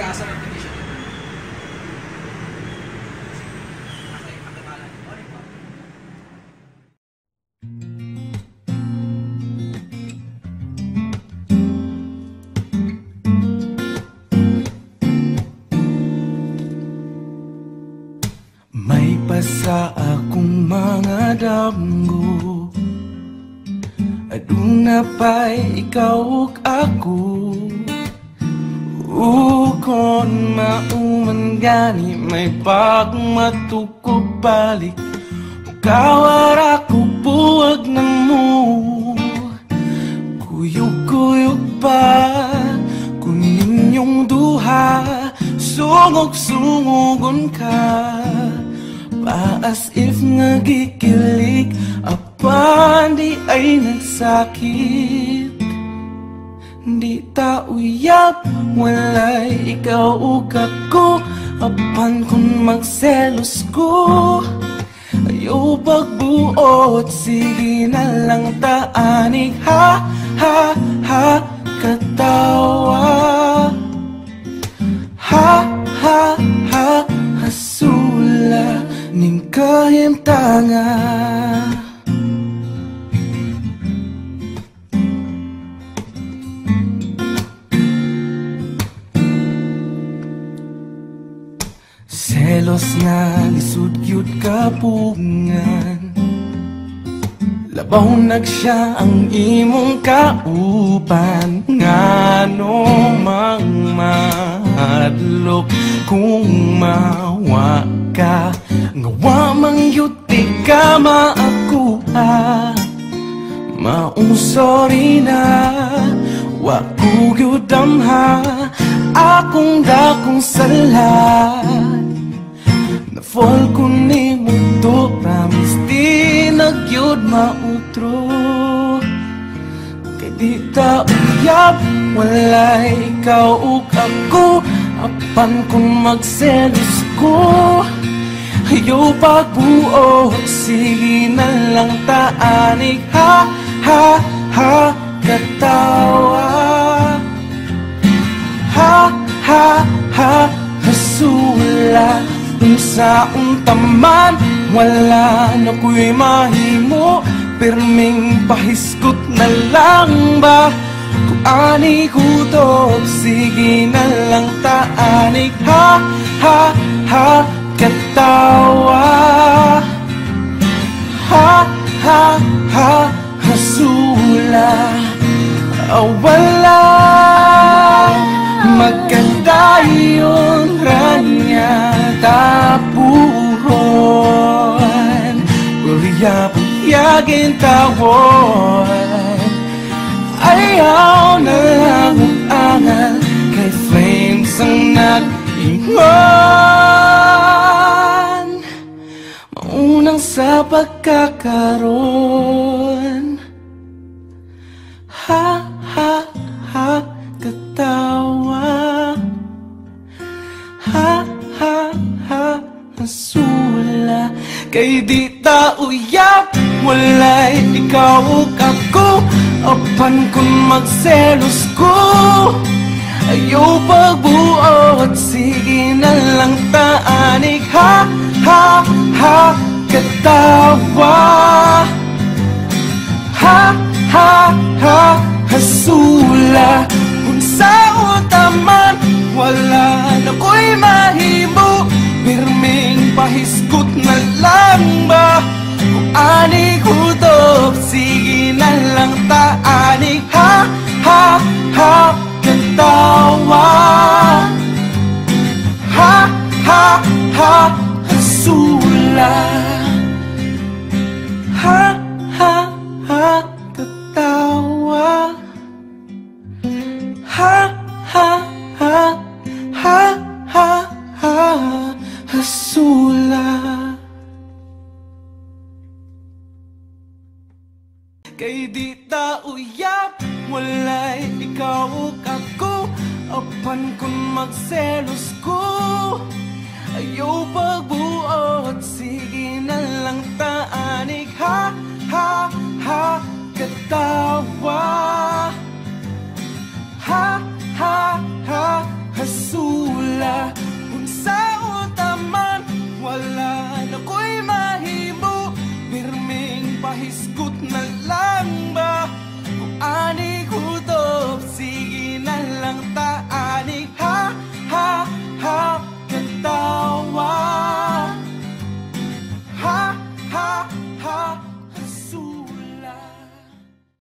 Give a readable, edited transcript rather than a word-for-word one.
nag-aasa ng petition. May pasa akong mga damgo, aduna pa'y ikaw ug ako. Kung mauman gani may pagmatukog balik, kawara ko buwag na mo. Kuyog-kuyog pa kung ninyong duha, sungog-sungogon ka pa as if nagikilig, apan di ay nagsakit. Di ta uyab, walay ikaw ug ako, apan kung magselos ko, ayaw pagbuot, sige na lang taanig. Ha, ha, ha, katawa. Ha, ha, ha, hasula ning kahimtanga. Selos nga lisod cute kapungan, labaw nagsiya ang imong kaupan. Ngano mang mahadlok kung mawa ka, ngawa mang yuti ka maakuha. Maong sorry na, wa ko gyudamha akong dakong sala. Na-fall ko ni mo to, promise di nagyod mautro. Kay di ta uyab, walay ikaw ug ako, apan kung magselos ko, ayaw pagbuot, sige na lang taanig. Ha, ha, ha, katawa. Ha, ha, ha, hasula unsaon taman, wala na ko'y mahimo, pirming pahiskot na lang ba? Kung ani kutob, sige na lang taanig. Ha, ha, ha, katawa. Ha, ha, ha, hasula. Wala magkandayon ranya tapuhon, puyag-puyagin tawon. Ayaw na lang angal kay flames ang nag-ingon, maunang sa pagkakaroon. Ha, ha, ha, katawa. Ha, ha, ha, hasula. Kay di ta uyab, walay ikaw ug ako, apan kung magselos ko, ayaw pagbuot, sige na lang taanig. Ha, ha, ha, katawa. Ha, ha, ha, hasula. Kung saan taman, wala na ko'y mahimo, pirming pahiskot na lang ba? Kung ani kutob, sige na lang taanig. Ha, ha, ha, katawa. Ha, ha, ha, hasula. Ha, ha, ha, katawa. Ha, ha, ha, ha, ha, ha, hasula. Kay di ta uyab, walay ikaw ug ako, apan kung magselos ko, ayaw pagbuot, sige na lang taanig. Ha, ha, ha, katawa. Ha, ha, ha, hasula. hisgot ng